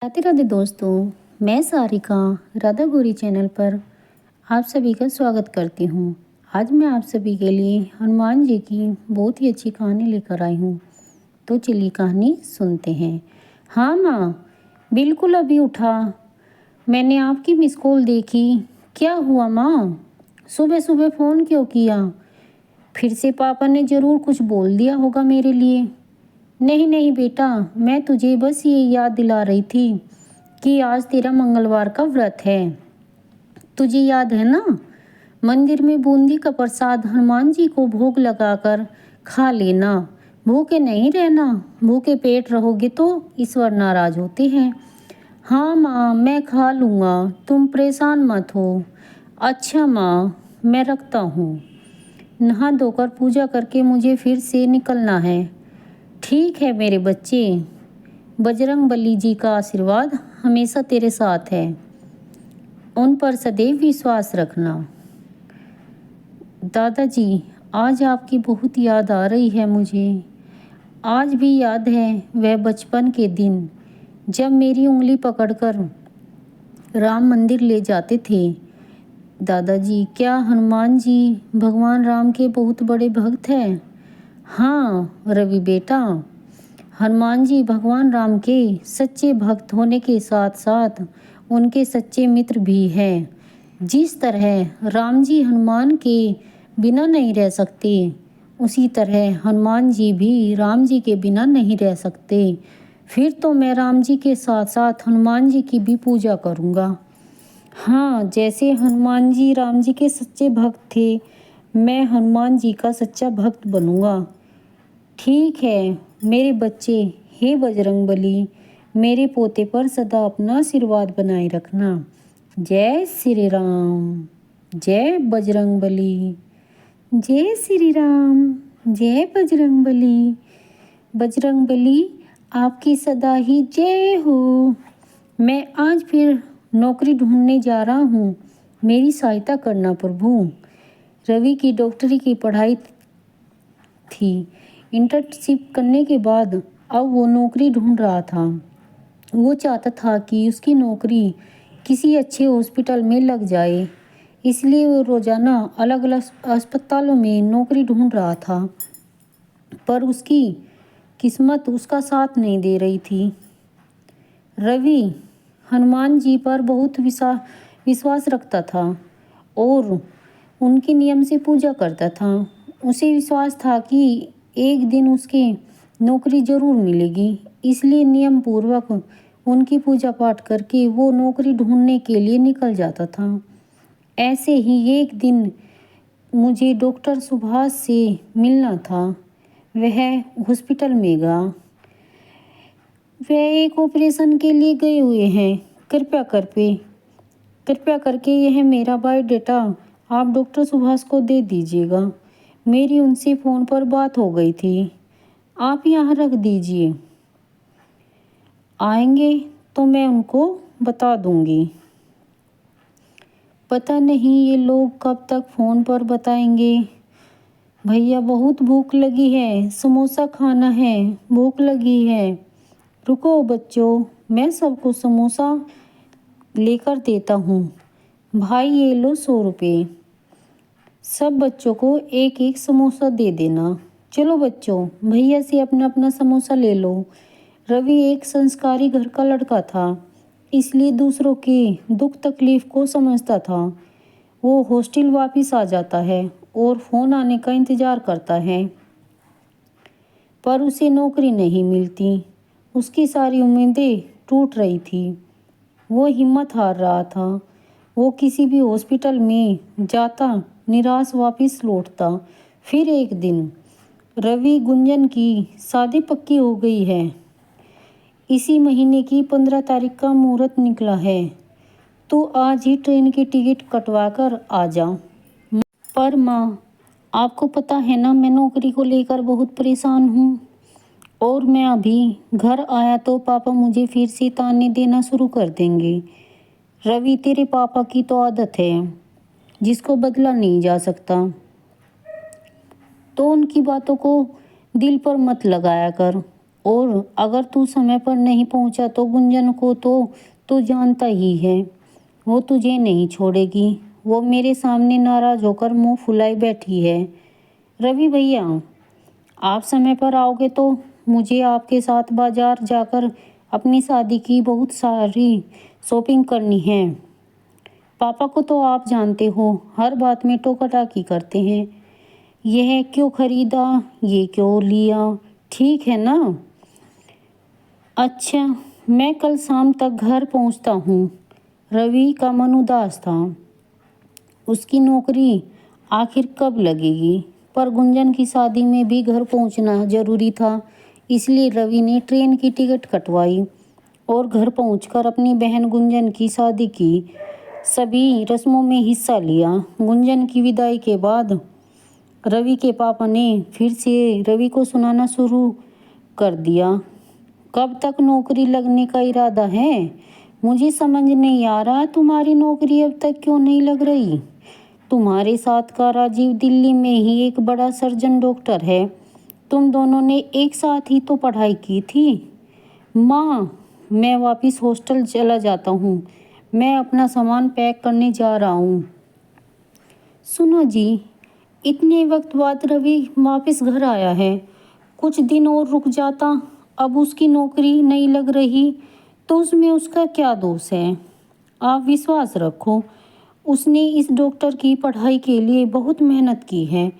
राधे राधे दोस्तों, मैं सारिका राधा गौरी चैनल पर आप सभी का स्वागत करती हूँ। आज मैं आप सभी के लिए हनुमान जी की बहुत ही अच्छी कहानी लेकर आई हूँ। तो चलिए कहानी सुनते हैं। हाँ माँ, बिल्कुल अभी उठा। मैंने आपकी मिस कॉल देखी। क्या हुआ माँ? सुबह सुबह फ़ोन क्यों किया? फिर से पापा ने ज़रूर कुछ बोल दिया होगा मेरे लिए। नहीं नहीं बेटा, मैं तुझे बस ये याद दिला रही थी कि आज तेरा मंगलवार का व्रत है। तुझे याद है ना? मंदिर में बूंदी का प्रसाद हनुमान जी को भोग लगाकर खा लेना। भूखे नहीं रहना। भूखे पेट रहोगे तो ईश्वर नाराज होते हैं। हाँ माँ, मैं खा लूँगा, तुम परेशान मत हो। अच्छा माँ, मैं रखता हूँ। नहा धोकर पूजा करके मुझे फिर से निकलना है। ठीक है मेरे बच्चे। बजरंग बली जी का आशीर्वाद हमेशा तेरे साथ है। उन पर सदैव विश्वास रखना। दादाजी, आज आपकी बहुत याद आ रही है मुझे। आज भी याद है वह बचपन के दिन जब मेरी उंगली पकड़कर राम मंदिर ले जाते थे। दादाजी, क्या हनुमान जी भगवान राम के बहुत बड़े भक्त हैं? हाँ रवि बेटा, हनुमान जी भगवान राम के सच्चे भक्त होने के साथ साथ उनके सच्चे मित्र भी हैं। जिस तरह राम जी हनुमान के बिना नहीं रह सकते, उसी तरह हनुमान जी भी राम जी के बिना नहीं रह सकते। फिर तो मैं राम जी के साथ साथ हनुमान जी की भी पूजा करूँगा। हाँ, जैसे हनुमान जी राम जी के सच्चे भक्त थे, मैं हनुमान जी का सच्चा भक्त बनूँगा। ठीक है मेरे बच्चे। हे बजरंगबली, मेरे पोते पर सदा अपना आशीर्वाद बनाए रखना। जय श्री राम। जय बजरंगबली। जय श्री राम। जय बजरंगबली। बजरंगबली आपकी सदा ही जय हो। मैं आज फिर नौकरी ढूंढने जा रहा हूँ। मेरी सहायता करना प्रभु। रवि की डॉक्टरी की पढ़ाई थी। इंटर्नशिप करने के बाद अब वो नौकरी ढूंढ रहा था। वो चाहता था कि उसकी नौकरी किसी अच्छे हॉस्पिटल में लग जाए, इसलिए वो रोज़ाना अलग अलग अस्पतालों में नौकरी ढूंढ रहा था। पर उसकी किस्मत उसका साथ नहीं दे रही थी। रवि हनुमान जी पर बहुत विश्वास रखता था और उनके नियम से पूजा करता था। उसे विश्वास था कि एक दिन उसके नौकरी ज़रूर मिलेगी, इसलिए नियम पूर्वक उनकी पूजा पाठ करके वो नौकरी ढूंढने के लिए निकल जाता था। ऐसे ही एक दिन मुझे डॉक्टर सुभाष से मिलना था। वह हॉस्पिटल में गया। वह एक ऑपरेशन के लिए गए हुए हैं। कृपया करके यह मेरा बायोडाटा आप डॉक्टर सुभाष को दे दीजिएगा। मेरी उनसे फ़ोन पर बात हो गई थी। आप यहाँ रख दीजिए। आएंगे तो मैं उनको बता दूंगी। पता नहीं ये लोग कब तक फ़ोन पर बताएंगे। भैया बहुत भूख लगी है, समोसा खाना है, भूख लगी है। रुको बच्चों, मैं सबको समोसा लेकर देता हूँ। भाई ये लो 100 रुपये। सब बच्चों को एक एक समोसा दे देना। चलो बच्चों, भैया से अपना अपना समोसा ले लो। रवि एक संस्कारी घर का लड़का था, इसलिए दूसरों के दुख तकलीफ को समझता था। वो हॉस्टल वापस आ जाता है और फ़ोन आने का इंतज़ार करता है, पर उसे नौकरी नहीं मिलती। उसकी सारी उम्मीदें टूट रही थी। वो हिम्मत हार रहा था। वो किसी भी हॉस्पिटल में जाता, निराश वापस लौटता। फिर एक दिन रवि गुंजन की शादी पक्की हो गई है। इसी महीने की 15 तारीख का मुहूर्त निकला है। तो आज ही ट्रेन की टिकट कटवा कर आ जा। पर माँ, आपको पता है ना, मैं नौकरी को लेकर बहुत परेशान हूँ और मैं अभी घर आया तो पापा मुझे फिर से ताने देना शुरू कर देंगे। रवि, तेरे पापा की तो आदत है जिसको बदला नहीं जा सकता, तो उनकी बातों को दिल पर मत लगाया कर। और अगर तू समय पर नहीं पहुंचा तो गुंजन को तो तू जानता ही है, वो तुझे नहीं छोड़ेगी। वो मेरे सामने नाराज होकर मुंह फुलाए बैठी है। रवि भैया, आप समय पर आओगे तो मुझे आपके साथ बाजार जाकर अपनी शादी की बहुत सारी शॉपिंग करनी है। पापा को तो आप जानते हो, हर बात में टोका-टाकी करते हैं। यह क्यों खरीदा, ये क्यों लिया, ठीक है ना? अच्छा, मैं कल शाम तक घर पहुंचता हूँ। रवि का मन उदास था। उसकी नौकरी आखिर कब लगेगी? पर गुंजन की शादी में भी घर पहुंचना जरूरी था, इसलिए रवि ने ट्रेन की टिकट कटवाई और घर पहुंचकर अपनी बहन गुंजन की शादी की सभी रस्मों में हिस्सा लिया। गुंजन की विदाई के बाद रवि के पापा ने फिर से रवि को सुनाना शुरू कर दिया। कब तक नौकरी लगने का इरादा है? मुझे समझ नहीं आ रहा तुम्हारी नौकरी अब तक क्यों नहीं लग रही। तुम्हारे साथ का राजीव दिल्ली में ही एक बड़ा सर्जन डॉक्टर है। तुम दोनों ने एक साथ ही तो पढ़ाई की थी। माँ, मैं वापस हॉस्टल चला जाता हूँ। मैं अपना सामान पैक करने जा रहा हूँ। सुनो जी, इतने वक्त बाद रवि वापस घर आया है। कुछ दिन और रुक जाता। अब उसकी नौकरी नहीं लग रही तो उसमें उसका क्या दोष है? आप विश्वास रखो, उसने इस डॉक्टर की पढ़ाई के लिए बहुत मेहनत की है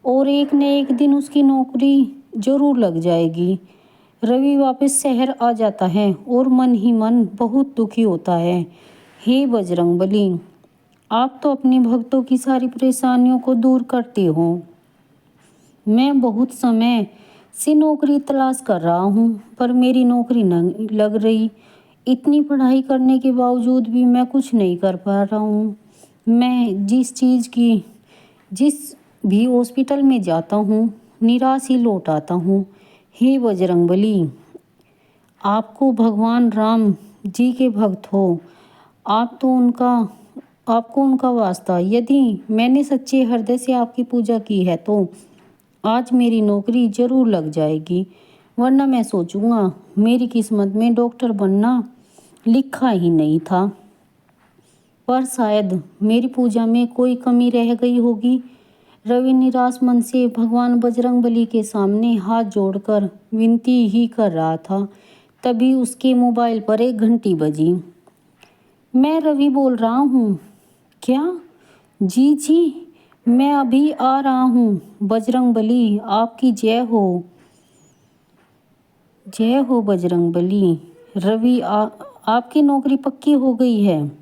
और एक न एक दिन उसकी नौकरी जरूर लग जाएगी। रवि वापस शहर आ जाता है और मन ही मन बहुत दुखी होता है। हे बजरंगबली, आप तो अपने भक्तों की सारी परेशानियों को दूर करते हो। मैं बहुत समय से नौकरी तलाश कर रहा हूँ पर मेरी नौकरी नहीं लग रही। इतनी पढ़ाई करने के बावजूद भी मैं कुछ नहीं कर पा रहा हूँ। मैं जिस भी हॉस्पिटल में जाता हूँ निराश ही लौट आता हूँ। हे बजरंगबली, आपको भगवान राम जी के भक्त हो, आपको उनका वास्ता। यदि मैंने सच्चे हृदय से आपकी पूजा की है तो आज मेरी नौकरी जरूर लग जाएगी, वरना मैं सोचूंगा मेरी किस्मत में डॉक्टर बनना लिखा ही नहीं था। पर शायद मेरी पूजा में कोई कमी रह गई होगी। रवि निराश मन से भगवान बजरंगबली के सामने हाथ जोड़कर विनती ही कर रहा था। तभी उसके मोबाइल पर एक घंटी बजी। मैं रवि बोल रहा हूँ। क्या? जी जी, मैं अभी आ रहा हूँ। बजरंगबली आपकी जय हो। जय हो बजरंगबली। रवि, आपकी नौकरी पक्की हो गई है।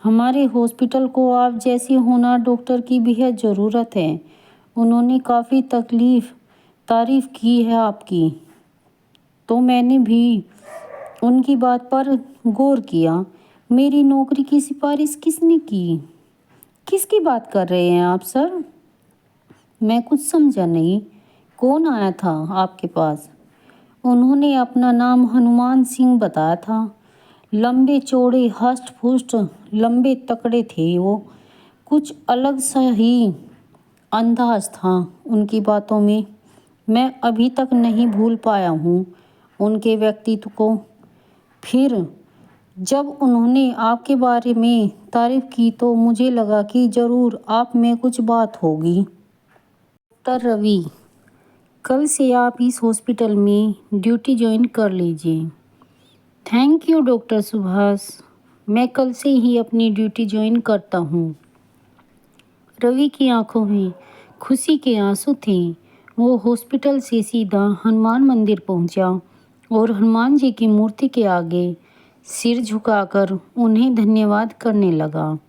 हमारे हॉस्पिटल को आप जैसी होनहार डॉक्टर की बेहद ज़रूरत है। उन्होंने काफ़ी तारीफ की है आपकी, तो मैंने भी उनकी बात पर गौर किया। मेरी नौकरी की सिफारिश किसने की? किसकी बात कर रहे हैं आप सर? मैं कुछ समझा नहीं। कौन आया था आपके पास? उन्होंने अपना नाम हनुमान सिंह बताया था। लंबे चौड़े हष्ट पुष्ट लंबे तकड़े थे वो। कुछ अलग सा ही अंदाज था उनकी बातों में। मैं अभी तक नहीं भूल पाया हूँ उनके व्यक्तित्व को। फिर जब उन्होंने आपके बारे में तारीफ की तो मुझे लगा कि ज़रूर आप में कुछ बात होगी। डॉक्टर रवि, कल से आप इस हॉस्पिटल में ड्यूटी ज्वाइन कर लीजिए। थैंक यू डॉक्टर सुभाष, मैं कल से ही अपनी ड्यूटी ज्वाइन करता हूँ। रवि की आंखों में खुशी के आंसू थे। वो हॉस्पिटल से सीधा हनुमान मंदिर पहुंचा और हनुमान जी की मूर्ति के आगे सिर झुकाकर उन्हें धन्यवाद करने लगा।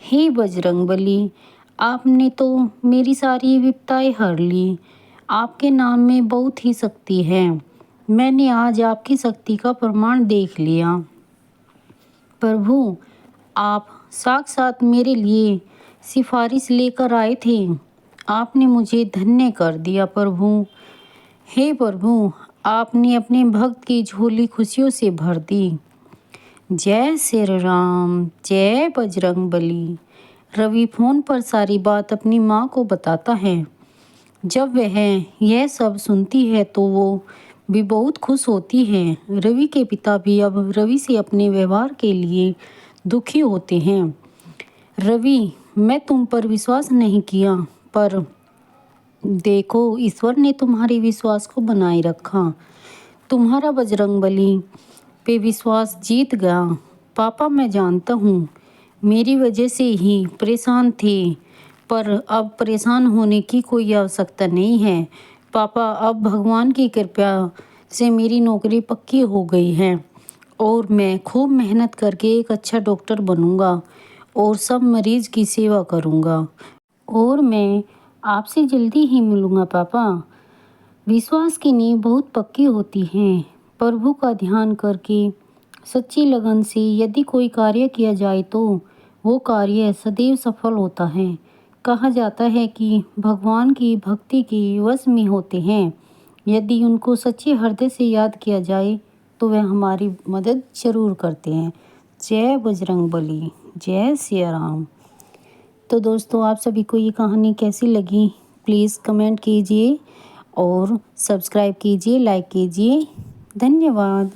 हे बजरंगबली, आपने तो मेरी सारी विपदाएं हर ली। आपके नाम में बहुत ही शक्ति है। मैंने आज आपकी शक्ति का प्रमाण देख लिया। प्रभु, आप साक्षात मेरे लिए सिफारिश लेकर आए थे। आपने मुझे धन्य कर दिया प्रभु। हे प्रभु, आपने अपने भक्त की झोली खुशियों से भर दी। जय श्री राम, जय बजरंगबली। रवि फोन पर सारी बात अपनी माँ को बताता है। जब वह यह सब सुनती है तो वो भी बहुत खुश होती हैं। रवि के पिता भी अब रवि से अपने व्यवहार के लिए दुखी होते हैं। रवि, मैं तुम पर विश्वास नहीं किया, पर देखो ईश्वर ने तुम्हारे विश्वास को बनाए रखा। तुम्हारा बजरंगबली पे विश्वास जीत गया। पापा, मैं जानता हूँ मेरी वजह से ही परेशान थे, पर अब परेशान होने की कोई आवश्यकता नहीं है। पापा, अब भगवान की कृपा से मेरी नौकरी पक्की हो गई है और मैं खूब मेहनत करके एक अच्छा डॉक्टर बनूंगा और सब मरीज की सेवा करूंगा। और मैं आपसे जल्दी ही मिलूंगा पापा। विश्वास की नींव बहुत पक्की होती है। प्रभु का ध्यान करके सच्ची लगन से यदि कोई कार्य किया जाए तो वो कार्य सदैव सफल होता है। कहा जाता है कि भगवान की भक्ति के वश में होते हैं। यदि उनको सच्चे हृदय से याद किया जाए तो वह हमारी मदद जरूर करते हैं। जय बजरंगबली, जय सिया राम। तो दोस्तों, आप सभी को ये कहानी कैसी लगी प्लीज़ कमेंट कीजिए और सब्सक्राइब कीजिए, लाइक कीजिए। धन्यवाद।